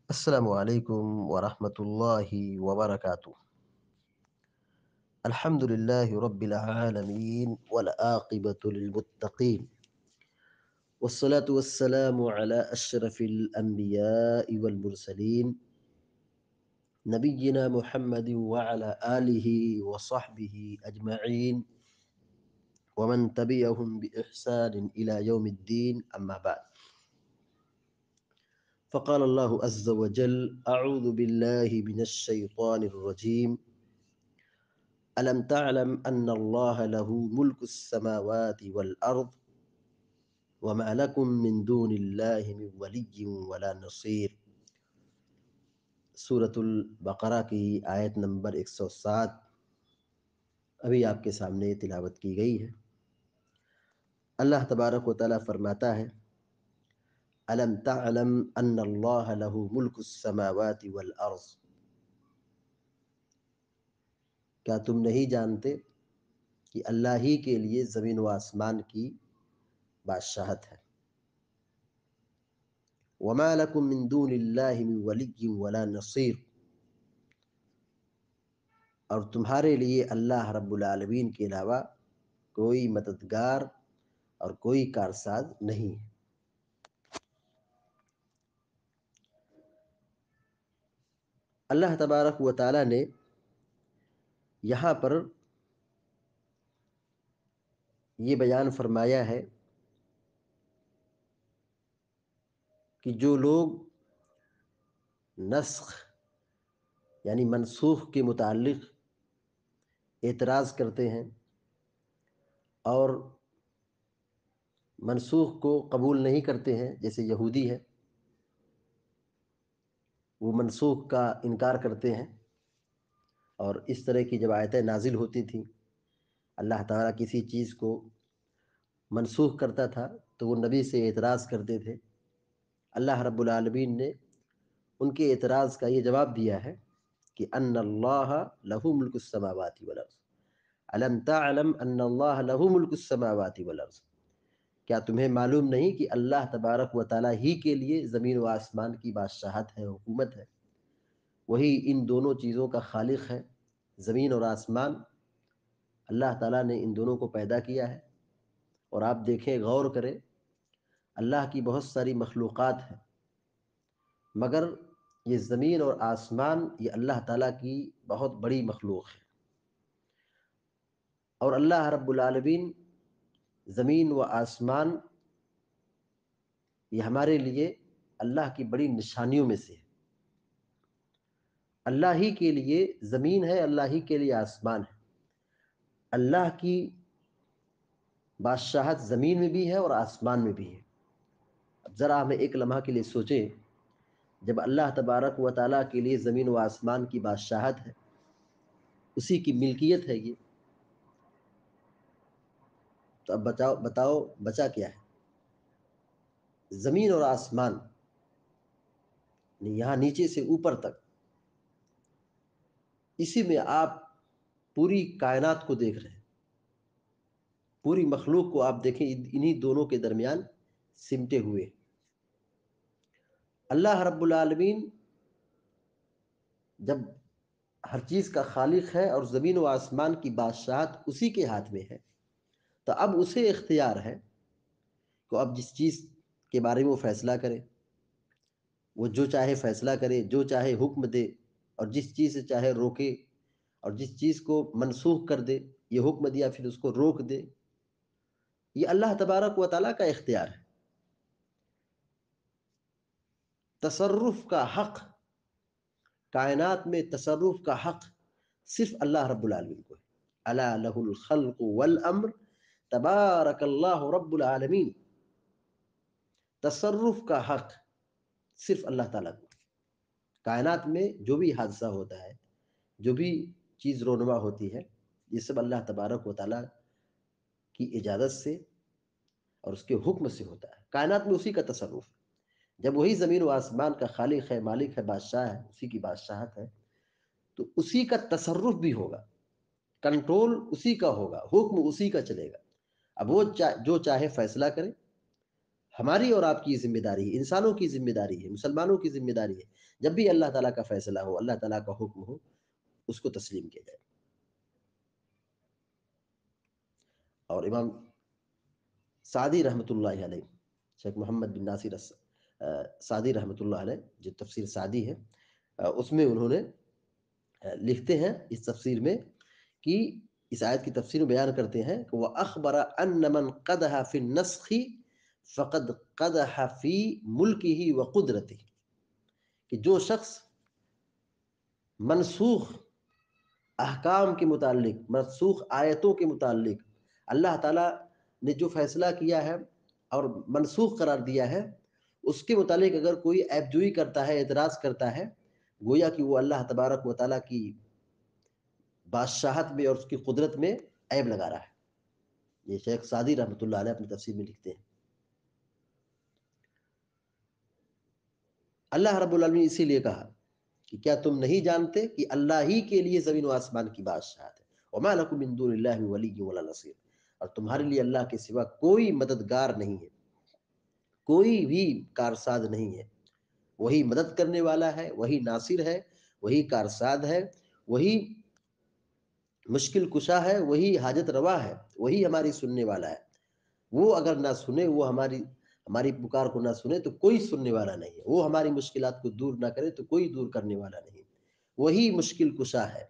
السلام عليكم ورحمة الله وبركاته. الحمد لله رب العالمين والعاقبة للمتقين، والصلاة والسلام على أشرف الأنبياء والمرسلين، نبينا محمد وعلى آله وصحبه أجمعين ومن تبعهم بإحسان إلى يوم الدين، أما بعد. فقال الله عز وجل: أعوذ بالله من الشيطان الرجيم. ألم تعلم أن الله له ملك السماوات والأرض وما لكم من دون الله من ولي ولا نصير. سورة البقرہ کی آیت نمبر 107 ابھی آپ کے سامنے تلاوت کی گئی ہے۔ اللہ تبارک و تعالیٰ فرماتا ہے: ألم تعلم أن الله له ملك السماوات والأرض، کیا تم نہیں جانتے کہ اللہ ہی کے لیے زمین و آسمان کی بادشاہت ہے۔ وما لكم من دون اللہ من ولی ولا نصیر، اور تمہارے لیے اللہ رب العالمین کے علاوہ کوئی مددگار اور کوئی کارساز نہیں ہے۔ اللہ تبارک و تعالیٰ نے یہاں پر یہ بیان فرمایا ہے کہ جو لوگ نسخ یعنی منسوخ کے متعلق اعتراض کرتے ہیں اور منسوخ کو قبول نہیں کرتے ہیں، جیسے یہودی ہے، وہ منسوخ کا انکار کرتے ہیں، اور اس طرح کی جب آیتیں نازل ہوتی تھیں، اللہ تعالیٰ کسی چیز کو منسوخ کرتا تھا تو وہ نبی سے اعتراض کرتے تھے۔ اللہ رب العالمین نے ان کے اعتراض کا یہ جواب دیا ہے کہ ان اللہ لہ ملک السماوات والارض، الم تعلم ان اللہ لہ ملک السماوات والارض، کیا تمہیں معلوم نہیں کہ اللہ تبارک و تعالیٰ ہی کے لیے زمین و آسمان کی بادشاہت ہے، حکومت ہے، وہی ان دونوں چیزوں کا خالق ہے۔ زمین اور آسمان، اللہ تعالیٰ نے ان دونوں کو پیدا کیا ہے، اور آپ دیکھیں، غور کریں، اللہ کی بہت ساری مخلوقات ہیں، مگر یہ زمین اور آسمان یہ اللہ تعالیٰ کی بہت بڑی مخلوق ہے، اور اللہ رب العالمین زمین و آسمان یہ ہمارے لیے اللہ کی بڑی نشانیوں میں سے ہے۔ اللہ ہی کے لیے زمین ہے، اللہ ہی کے لیے آسمان ہے۔ اللہ کی بادشاہت زمین میں بھی ہے اور آسمان میں بھی ہے۔ اب ذرا ہمیں ایک لمحہ کے لیے سوچیں، جب اللہ تبارک و تعالیٰ کے لیے زمین و آسمان کی بادشاہت ہے، اسی کی ملکیت ہے یہ، تو اب بتاؤ بچا کیا ہے؟ زمین اور آسمان، یہاں نیچے سے اوپر تک، اسی میں آپ پوری کائنات کو دیکھ رہے ہیں، پوری مخلوق کو آپ دیکھیں، انہی دونوں کے درمیان سمٹے ہوئے۔ اللہ رب العالمین جب ہر چیز کا خالق ہے اور زمین و آسمان کی بادشاہت اسی کے ہاتھ میں ہے، تو اب اسے اختیار ہے کہ اب جس چیز کے بارے میں وہ فیصلہ کرے، وہ جو چاہے فیصلہ کرے، جو چاہے حکم دے، اور جس چیز سے چاہے روکے، اور جس چیز کو منسوخ کر دے، یہ حکم دیا پھر اس کو روک دے، یہ اللہ تبارک و تعالیٰ کا اختیار ہے۔ تصرف کا حق، کائنات میں تصرف کا حق صرف اللہ رب العالمین کو ہے۔ الا لہ الخلق والامر تبارک اللہ رب العالمین، تصرف کا حق صرف اللہ تعالیٰ کو۔ کائنات میں جو بھی حادثہ ہوتا ہے، جو بھی چیز رونما ہوتی ہے، یہ سب اللہ تبارک و تعالیٰ کی اجازت سے اور اس کے حکم سے ہوتا ہے۔ کائنات میں اسی کا تصرف ہے۔ جب وہی زمین و آسمان کا خالق ہے، مالک ہے، بادشاہ ہے، اسی کی بادشاہت ہے، تو اسی کا تصرف بھی ہوگا، کنٹرول اسی کا ہوگا، حکم اسی کا چلے گا۔ اب وہ جو چاہے فیصلہ کرے، ہماری اور آپ کی ذمہ داری ہے، انسانوں کی ذمہ داری ہے، مسلمانوں کی ذمہ داری ہے، جب بھی اللہ تعالیٰ کا فیصلہ ہو، اللہ تعالیٰ کا حکم ہو، اس کو تسلیم کیا جائے۔ اور امام سعدی رحمۃ اللہ علیہ، شیخ محمد بن ناصر سعدی رحمۃ اللہ علیہ، جو تفسیر سعدی ہے، اس میں انہوں نے لکھتے ہیں اس تفسیر میں کہ اس آیت کی تفسیر میں بیان کرتے ہیں کہ وَأَخْبَرَ أَنَّ مَنْ قَدَحَ فِي النَّسْخِ فَقَدْ قَدَحَ فِي مُلْكِهِ وَقُدْرَتِهِ، کہ جو شخص منسوخ احکام کے متعلق، منسوخ آیتوں کے متعلق اللہ تعالیٰ نے جو فیصلہ کیا ہے اور منسوخ قرار دیا ہے، اس کے متعلق اگر کوئی عیب جوئی کرتا ہے، اعتراض کرتا ہے، گویا کہ وہ اللہ تبارک و تعالیٰ کی بادشاہت میں اور اس کی قدرت میں عیب لگا رہا ہے۔ یہ شیخ سعدی رحمۃ اللہ علیہ اپنی تفسیر میں لکھتے ہیں۔ اللہ رب العالمین اسی لیے کہا کہ کیا تم نہیں جانتے کہ اللہ ہی کے لیے زمین و آسمان کی بادشاہت ہے، وَمَا لَكُم مِّن دُونِ اللَّهِ مِن وَلِيٍّ وَلَا نَصِيرٍ، اور تمہارے لیے اللہ کے سوا کوئی مددگار نہیں ہے، کوئی بھی کارساز نہیں ہے۔ وہی مدد کرنے والا ہے، وہی ناصر ہے، وہی کارساد ہے، وہی مشکل کشا ہے، وہی حاجت روا ہے، وہی ہماری سننے والا ہے۔ وہ اگر نہ سنے، وہ ہماری پکار کو نہ سنے تو کوئی سننے والا نہیں ہے، وہ ہماری مشکلات کو دور نہ کرے تو کوئی دور کرنے والا نہیں۔ وہی مشکل کشا ہے،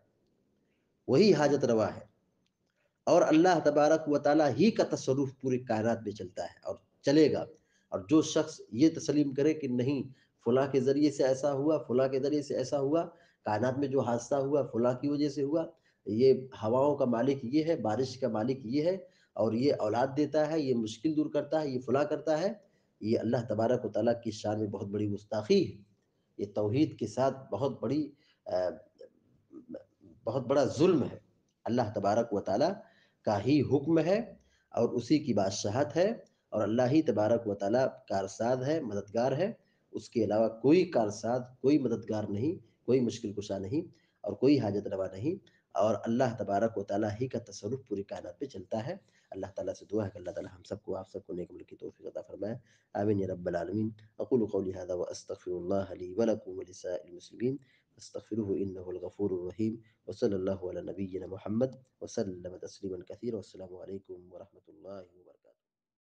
وہی حاجت روا ہے، اور اللہ تبارک و تعالیٰ ہی کا تصرف پوری کائنات میں چلتا ہے اور چلے گا۔ اور جو شخص یہ تسلیم کرے کہ نہیں فلاں کے ذریعے سے ایسا ہوا، فلاں کے ذریعے سے ایسا ہوا، کائنات میں جو حادثہ ہوا فلاں کی وجہ سے ہوا، یہ ہواؤں کا مالک یہ ہے، بارش کا مالک یہ ہے، اور یہ اولاد دیتا ہے، یہ مشکل دور کرتا ہے، یہ فلاں کرتا ہے، یہ اللہ تبارک و تعالیٰ کی شان میں بہت بڑی گستاخی ہے۔ یہ توحید کے ساتھ بہت بڑا ظلم ہے۔ اللہ تبارک و تعالیٰ کا ہی حکم ہے اور اسی کی بادشاہت ہے، اور اللہ ہی تبارک و تعالیٰ کارساد ہے، مددگار ہے، اس کے علاوہ کوئی کارساد، کوئی مددگار نہیں، کوئی مشکل کشا نہیں، اور کوئی حاجت روا نہیں، اور اللہ تبارک و تعالیٰ ہی کا تصرف پوری کائنات پہ چلتا ہے۔ اللہ تعالیٰ سے دعا ہے کہ اللہ تعالیٰ ہم سب کو، آپ سب کو نیک عمل کی توفیق عطا فرمائے۔ آمین یا رب العالمین۔ اقول قولی هذا واستغفر الله لي ولكم ولسائر المسلمين فاستغفروه انه الغفور الرحيم، وصلى الله على نبينا محمد وسلم تسليما كثيرا، والسلام عليكم ورحمة الله وبركاته۔